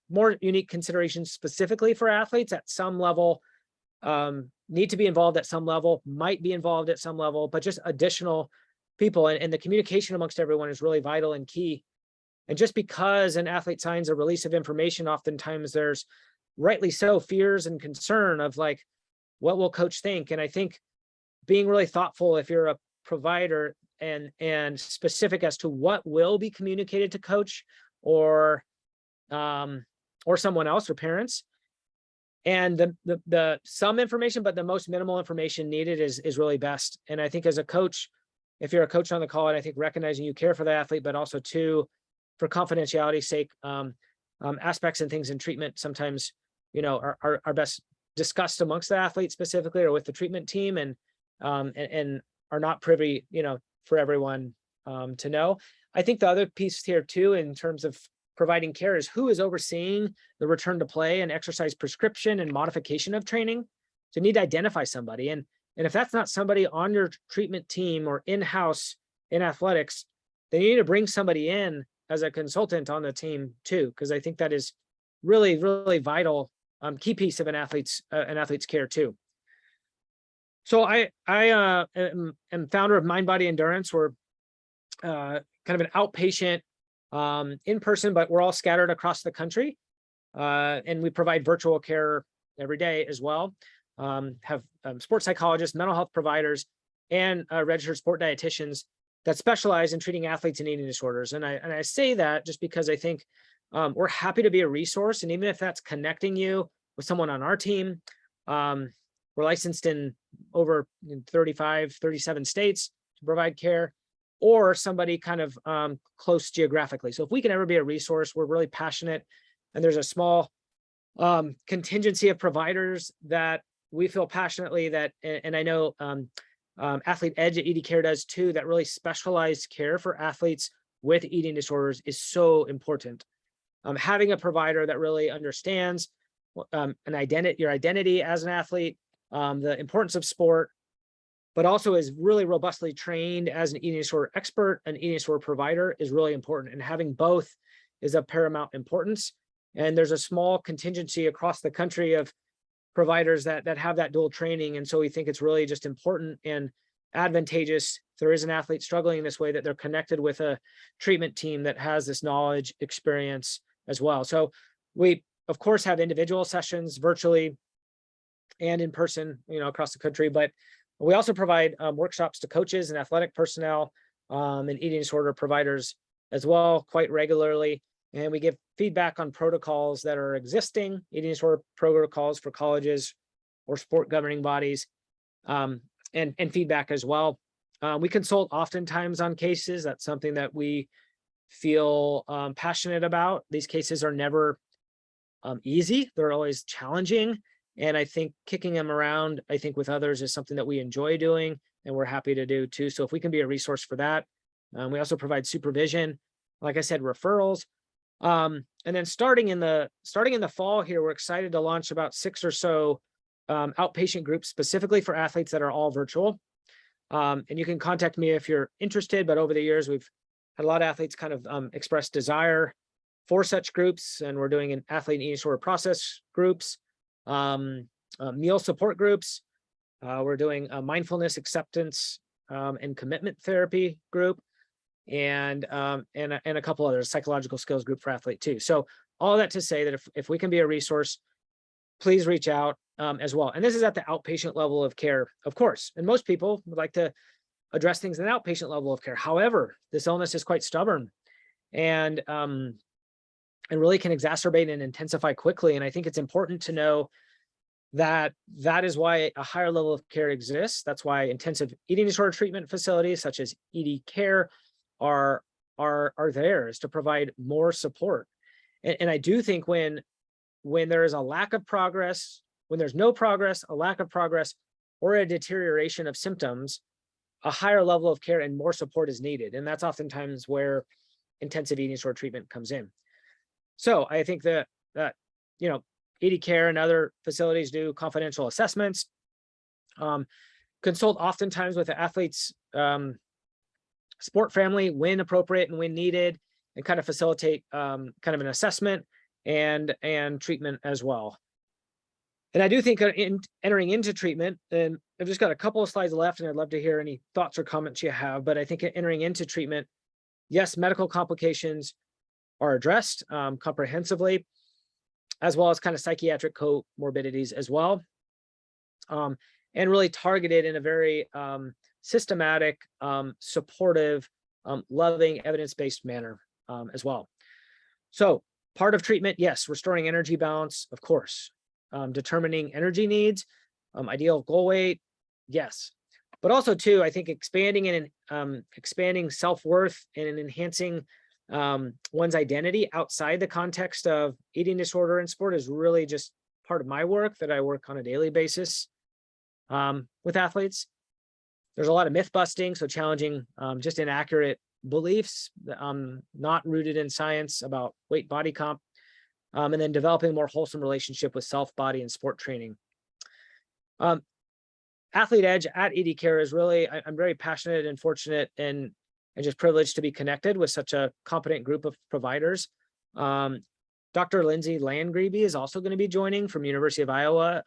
more unique considerations specifically for athletes at some level, need to be involved at some level, might be involved at some level, but just additional people. And the communication amongst everyone is really vital and key. And just because an athlete signs a release of information, oftentimes there's, rightly so, fears and concern of like, what will coach think? And I think being really thoughtful, if you're a provider, and specific as to what will be communicated to coach or someone else, or parents, and the some information, but the most minimal information needed is really best. And I think as a coach, if you're a coach on the call, and I think recognizing you care for the athlete, but also too, for confidentiality's sake, aspects and things in treatment sometimes, are best discussed amongst the athlete specifically, or with the treatment team, and are not privy, for everyone to know. I think the other piece here too, in terms of providing care, is who is overseeing the return to play and exercise prescription and modification of training. So you need to identify somebody. And if that's not somebody on your treatment team or in-house in athletics, then you need to bring somebody in as a consultant on the team too, because I think that is really, really vital, key piece of an athlete's care too. So I am founder of Mind Body Endurance. We're kind of an outpatient in person, but we're all scattered across the country. And we provide virtual care every day as well. Have sports psychologists, mental health providers, and registered sport dietitians that specialize in treating athletes and eating disorders. And I say that just because I think we're happy to be a resource. And even if that's connecting you with someone on our team, we're licensed in over 37 states to provide care, or somebody kind of close geographically. So if we can ever be a resource, we're really passionate. And there's a small contingency of providers that we feel passionately that, and I know Athlete Edge at EDCare does too, that really specialized care for athletes with eating disorders is so important. Having a provider that really understands your identity as an athlete, the importance of sport, but also is really robustly trained as an eating disorder expert, an eating disorder provider is really important. And having both is of paramount importance. And there's a small contingency across the country of providers that have that dual training. And so we think it's really just important and advantageous if there is an athlete struggling in this way, that they're connected with a treatment team that has this knowledge, experience as well. So we, of course, have individual sessions virtually and in person, across the country, but we also provide workshops to coaches and athletic personnel and eating disorder providers as well quite regularly. And we give feedback on protocols that are existing, eating disorder protocols for colleges or sport governing bodies, and feedback as well. We consult oftentimes on cases. That's something that we feel passionate about. These cases are never easy. They're always challenging. And I think kicking them around, with others is something that we enjoy doing and we're happy to do too. So if we can be a resource for that, we also provide supervision, like I said, referrals. And then starting in the fall here, we're excited to launch about 6 or so outpatient groups specifically for athletes that are all virtual. And you can contact me if you're interested, but over the years, we've had a lot of athletes kind of express desire for such groups. And we're doing an athlete eating disorder process groups, meal support groups. We're doing a mindfulness acceptance and commitment therapy group, and a couple others, psychological skills group for athlete too. So all that to say that if we can be a resource, please reach out as well. And this is at the outpatient level of care, of course. And most people would like to address things in an outpatient level of care. However, this illness is quite stubborn and really can exacerbate and intensify quickly. And I think it's important to know that is why a higher level of care exists. That's why intensive eating disorder treatment facilities such as EDCare are there, is to provide more support. And I do think when there is a lack of progress, when there's no progress, a lack of progress, or a deterioration of symptoms, a higher level of care and more support is needed. And that's oftentimes where intensive eating disorder treatment comes in. So I think that EDCare and other facilities do confidential assessments, consult oftentimes with the athlete's sport family when appropriate and when needed, and kind of facilitate kind of an assessment and treatment as well. And I do think entering into treatment, and I've just got a couple of slides left, and I'd love to hear any thoughts or comments you have, but I think entering into treatment, yes, medical complications are addressed comprehensively, as well as kind of psychiatric comorbidities as well, and really targeted in a very systematic, supportive, loving, evidence-based manner as well. So part of treatment, yes, restoring energy balance, of course, determining energy needs, ideal goal weight, yes, but also too, I think expanding self-worth and enhancing one's identity outside the context of eating disorder and sport is really just part of my work that I work on a daily basis with athletes. There's a lot of myth busting, so challenging just inaccurate beliefs not rooted in science about weight body comp, and then developing a more wholesome relationship with self, body, and sport training. Athlete Edge at EDCare is really, I'm very passionate and fortunate and just privileged to be connected with such a competent group of providers. Dr. Lindsay Landgrebe is also going to be joining from University of Iowa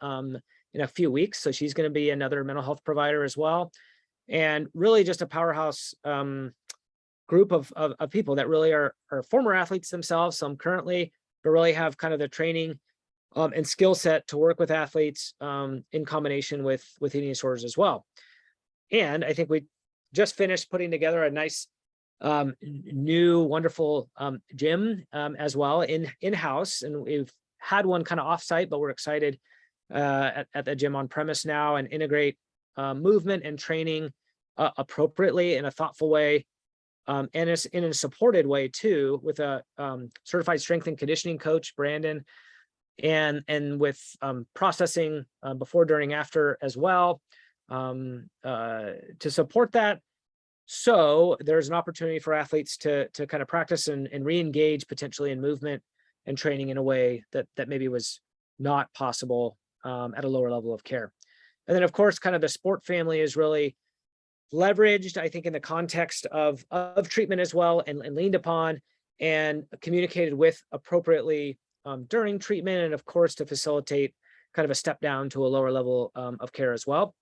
in a few weeks. So she's going to be another mental health provider as well. And really just a powerhouse group of people that really are former athletes themselves, some currently, but really have kind of the training and skill set to work with athletes in combination with eating disorders as well. And I think we just finished putting together a nice new wonderful gym as well in-house, and we've had one kind of offsite, but we're excited at the gym on premise now and integrate movement and training appropriately in a thoughtful way, and in a supported way too, with a certified strength and conditioning coach, Brandon, and with processing before, during, after as well, to support that. So there's an opportunity for athletes to kind of practice and re-engage potentially in movement and training in a way that maybe was not possible at a lower level of care. And then, of course, kind of the sport family is really leveraged, I think, in the context of treatment as well, and leaned upon and communicated with appropriately during treatment, and of course to facilitate kind of a step down to a lower level of care as well.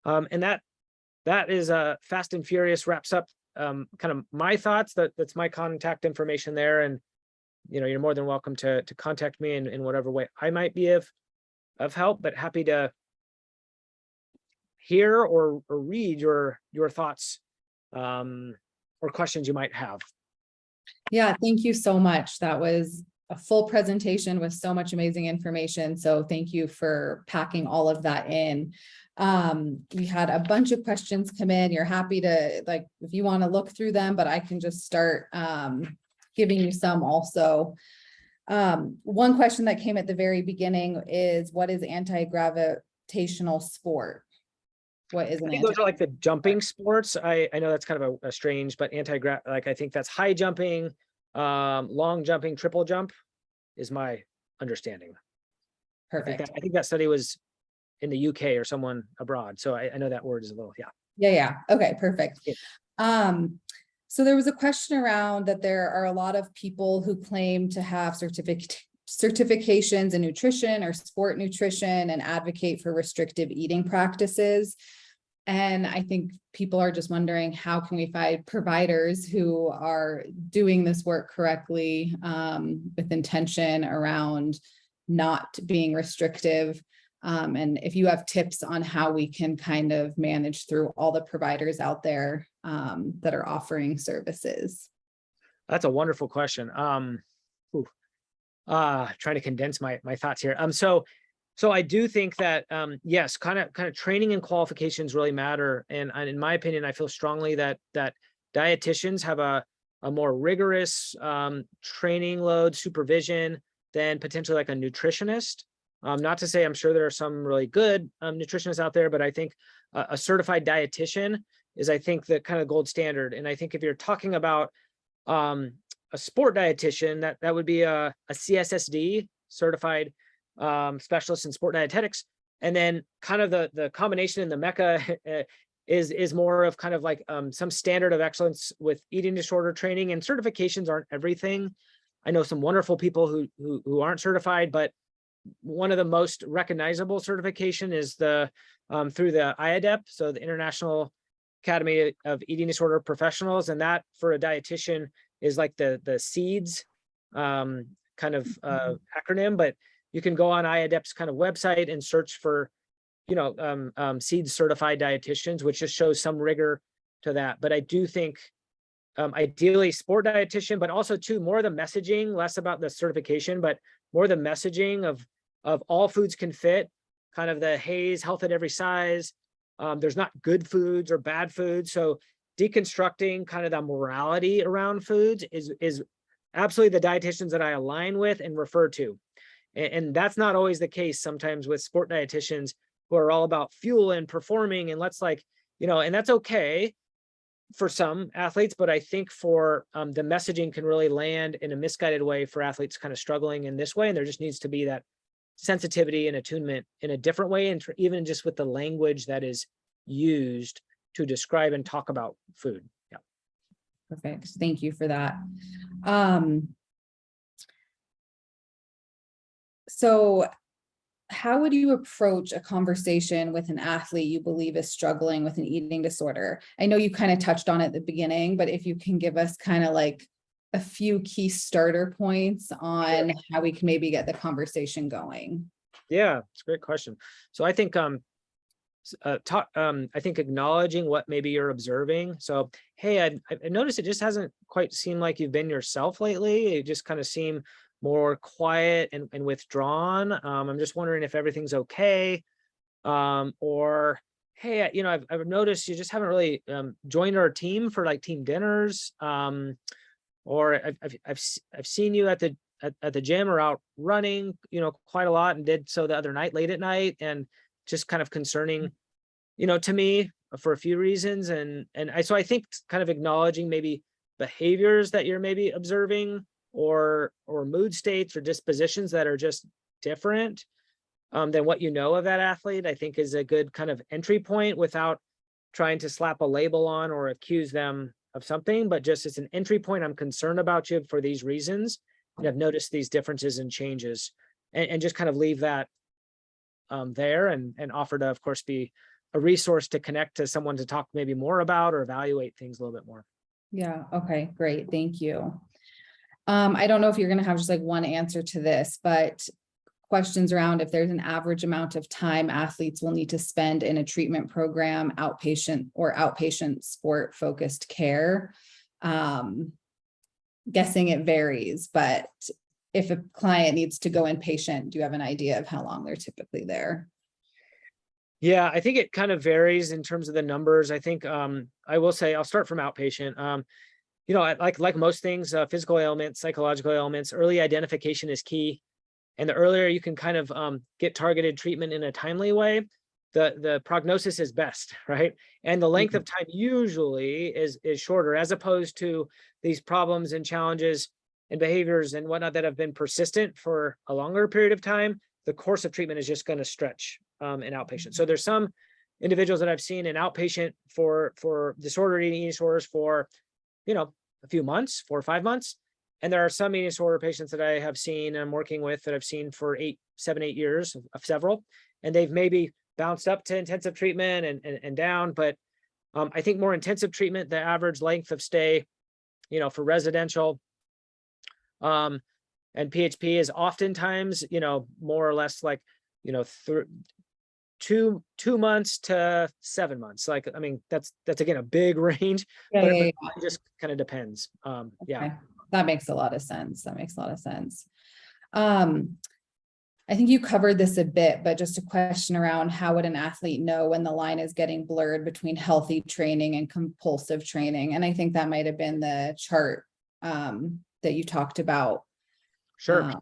And that is fast and furious wraps up kind of my thoughts. That's my contact information there, and you're more than welcome to contact me in whatever way I might be of help, but happy to hear or read your thoughts or questions you might have. Yeah, thank you so much. That was a full presentation with so much amazing information. So thank you for packing all of that in. We had a bunch of questions come in. You're happy to, like, if you want to look through them, but I can just start giving you some also. One question that came at the very beginning is, what is anti-gravitational sport? What is I think those are like the jumping sports. I know that's kind of a strange, but like I think that's high jumping, long jumping, triple jump is my understanding. Perfect. I think that study was in the UK or someone abroad. So I know that word is a little, yeah. Yeah. Okay, perfect. So there was a question around that there are a lot of people who claim to have certifications in nutrition or sport nutrition and advocate for restrictive eating practices. And I think people are just wondering, how can we find providers who are doing this work correctly with intention around not being restrictive? And if you have tips on how we can kind of manage through all the providers out there that are offering services. That's a wonderful question. Trying to condense my thoughts here. So I do think that yes, kind of training and qualifications really matter. And in my opinion, I feel strongly that dietitians have a more rigorous training load supervision than potentially like a nutritionist. Not to say I'm sure there are some really good nutritionists out there, but I think a certified dietitian is, I think, the kind of gold standard. And I think if you're talking about a sport dietitian, that would be a CSSD, certified specialist in sport dietetics. And then kind of the combination in the Mecca is more of kind of like some standard of excellence with eating disorder training, and certifications aren't everything. I know some wonderful people who aren't certified, but one of the most recognizable certification is the through the IADEP, so the International Academy of Eating Disorder Professionals, and that for a dietitian is like the SEEDS kind of acronym. But you can go on IADEP's kind of website and search for SEEDS certified dietitians, which just shows some rigor to that. But I do think ideally sport dietitian, but also too more the messaging, less about the certification, but more the messaging of all foods can fit, kind of the Hayes health at every size. There's not good foods or bad foods. So deconstructing kind of the morality around foods is absolutely the dietitians that I align with and refer to. And that's not always the case sometimes with sport dietitians who are all about fuel and performing, and let's and that's okay for some athletes, but I think for the messaging can really land in a misguided way for athletes kind of struggling in this way. And there just needs to be that sensitivity and attunement in a different way, and even just with the language that is used to describe and talk about food. Yeah. Perfect. Thank you for that. So how would you approach a conversation with an athlete you believe is struggling with an eating disorder? I know you kind of touched on it at the beginning, but if you can give us kind of like a few key starter points on how we can maybe get the conversation going. Yeah, it's a great question. So I think I think acknowledging what maybe you're observing. So, hey, I noticed it just hasn't quite seemed like you've been yourself lately. You just kind of seem more quiet and withdrawn. I'm just wondering if everything's okay. Or, hey, I've noticed you just haven't really joined our team for like team dinners. Or I've seen you at the at the gym or out running, quite a lot, and did so the other night, late at night, and just kind of concerning, to me for a few reasons. So I think kind of acknowledging maybe behaviors that you're maybe observing or mood states or dispositions that are just different than what of that athlete, I think is a good kind of entry point without trying to slap a label on or accuse them of something, but just as an entry point. I'm concerned about you for these reasons, and I've noticed these differences and changes, and just kind of leave that there, and offer to, of course, be a resource to connect to someone to talk maybe more about or evaluate things a little bit more. Yeah. Okay, great. Thank you. I don't know if you're going to have just like one answer to this, but questions around if there's an average amount of time athletes will need to spend in a treatment program, outpatient or outpatient sport focused care. Guessing it varies, but if a client needs to go inpatient, do you have an idea of how long they're typically there? Yeah, I think it kind of varies in terms of the numbers. I think I will say I'll start from outpatient. Like most things, physical ailments, psychological ailments, early identification is key. And the earlier you can kind of get targeted treatment in a timely way, the prognosis is best, right? And the length of time usually is shorter, as opposed to these problems and challenges and behaviors and whatnot that have been persistent for a longer period of time. The course of treatment is just going to stretch in outpatient. So there's some individuals that I've seen in outpatient for disordered eating disorders for, a few months, 4 or 5 months. And there are some eating disorder patients that I have seen and I'm working with that I've seen for 7, 8 years of several, and they've maybe bounced up to intensive treatment and down. But I think more intensive treatment, the average length of stay, for residential and PHP is oftentimes, more or less like, 2 months to 7 months. Like, I mean, that's again, a big range, but it just kind of depends. Okay. That makes a lot of sense. I think you covered this a bit, but just a question around how would an athlete know when the line is getting blurred between healthy training and compulsive training? And I think that might have been the chart that you talked about. Sure.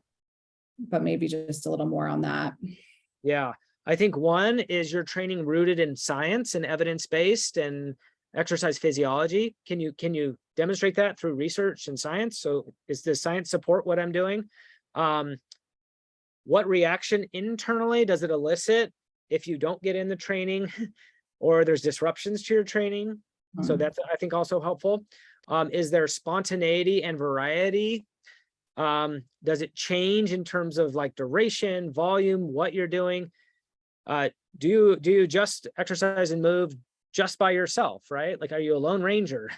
But maybe just a little more on that. Yeah. I think one is your training rooted in science and evidence-based and exercise physiology. Can you demonstrate that through research and science? So is the science support what I'm doing? What reaction internally does it elicit if you don't get in the training or there's disruptions to your training? So that's, I think, also helpful. Is there spontaneity and variety? Does it change in terms of like duration, volume, what you're doing? Do you just exercise and move just by yourself, right? Like, are you a lone ranger?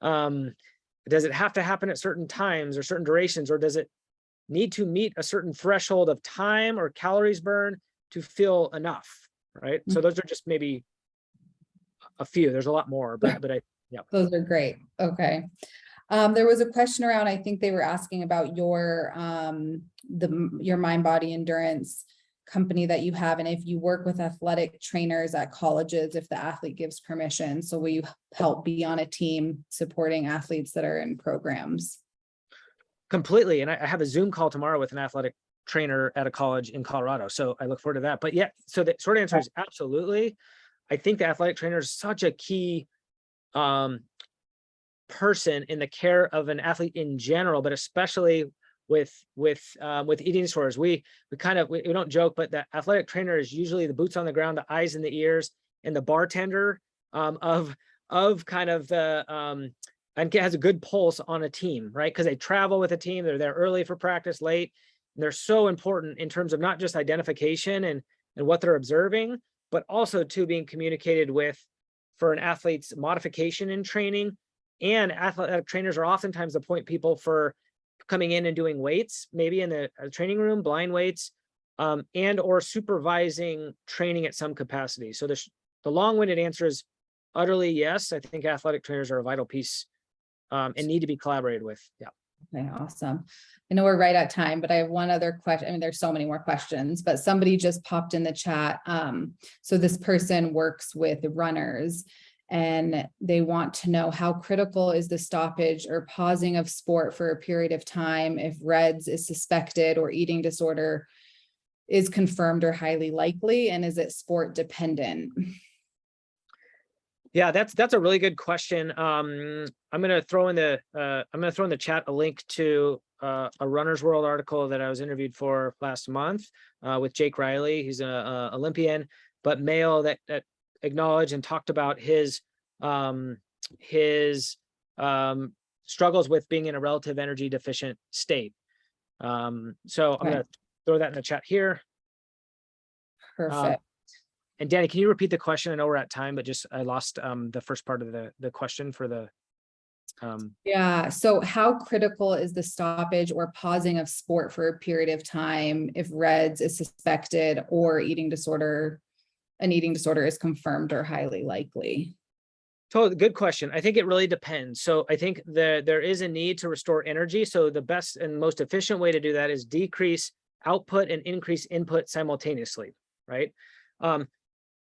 Does it have to happen at certain times or certain durations, or does it need to meet a certain threshold of time or calories burned to feel enough, right? So those are just maybe a few. There's a lot more, but yeah. Those are great. Okay. There was a question around, I think they were asking about your mind body endurance company that you have, and if you work with athletic trainers at colleges, if the athlete gives permission. So will you help be on a team supporting athletes that are in programs? Completely. And I have a Zoom call tomorrow with an athletic trainer at a college in Colorado. So I look forward to that. But yeah, so the short answer is absolutely. I think the athletic trainer is such a key person in the care of an athlete in general, but especially with eating disorders. We don't joke, but the athletic trainer is usually the boots on the ground, the eyes and the ears, and the bartender of kind of the and has a good pulse on a team, right? Because they travel with a team, they're there early for practice, late, and they're so important in terms of not just identification and what they're observing, but also to being communicated with for an athlete's modification and training. And athletic trainers are oftentimes the point people for coming in and doing weights, maybe in the training room, blind weights, and or supervising training at some capacity. So the long-winded answer is utterly yes. I think athletic trainers are a vital piece and need to be collaborated with. Yeah. Okay, awesome. I know we're right at time, but I have one other question. I mean, there's so many more questions, but somebody just popped in the chat. So this person works with runners, And they want to know how critical is the stoppage or pausing of sport for a period of time if REDS is suspected or eating disorder is confirmed or highly likely, and is it sport dependent? Yeah, that's a really good question. I'm going to throw in the chat a link to a Runner's World article that I was interviewed for last month with Jake Riley. He's an Olympian, but male that acknowledged and talked about his struggles with being in a relative energy deficient state. So I'm going to throw that in the chat here. Perfect. And Danny, can you repeat the question? I know we're at time, but just I lost the first part of the question for the. Yeah. So how critical is the stoppage or pausing of sport for a period of time if REDS is suspected or an eating disorder is confirmed or highly likely? Totally good question. I think it really depends. So I think there is a need to restore energy. So the best and most efficient way to do that is decrease output and increase input simultaneously, right?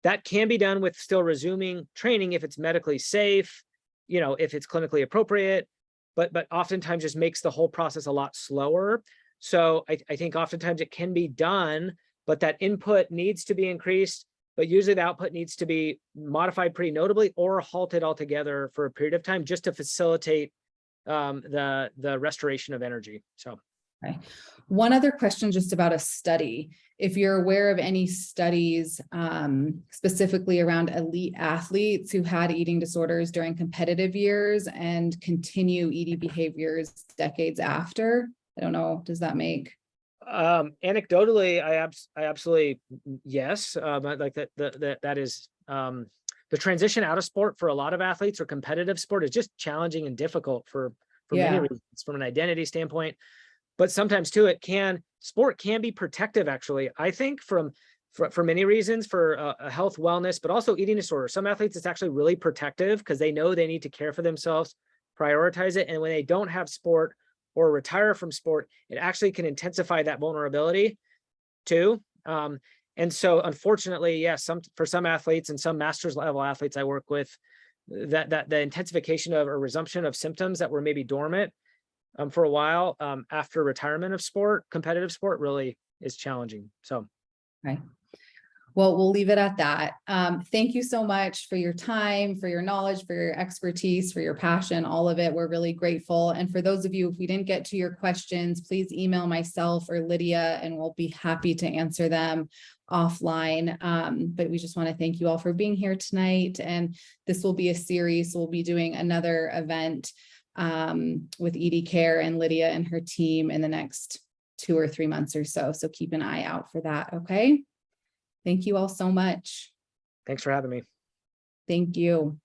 That can be done with still resuming training if it's medically safe, if it's clinically appropriate, but oftentimes just makes the whole process a lot slower. So I think oftentimes it can be done, but that input needs to be increased, but usually the output needs to be modified pretty notably or halted altogether for a period of time just to facilitate the restoration of energy. So. Okay. One other question just about a study. If you're aware of any studies specifically around elite athletes who had eating disorders during competitive years and continue ED behaviors decades after, I don't know, does that make? Anecdotally, I absolutely, yes. Like that is the transition out of sport for a lot of athletes or competitive sport is just challenging and difficult for many reasons from an identity standpoint. But sometimes too, sport can be protective, actually, I think for many reasons, for a health, wellness, but also eating disorder. Some athletes, it's actually really protective because they know they need to care for themselves, prioritize it. And when they don't have sport or retire from sport, it actually can intensify that vulnerability too. And so unfortunately, yes, for some athletes and some master's level athletes I work with, that the intensification of or resumption of symptoms that were maybe dormant for a while after retirement of sport, competitive sport, really is challenging. So, okay. Well, we'll leave it at that. Thank you so much for your time, for your knowledge, for your expertise, for your passion, all of it. We're really grateful. And for those of you, if we didn't get to your questions, please email myself or Lydia, and we'll be happy to answer them offline. But we just want to thank you all for being here tonight. And this will be a series. We'll be doing another event with EDCare and Lydia and her team in the next 2 or 3 months or so. So keep an eye out for that. Okay. Thank you all so much. Thanks for having me. Thank you.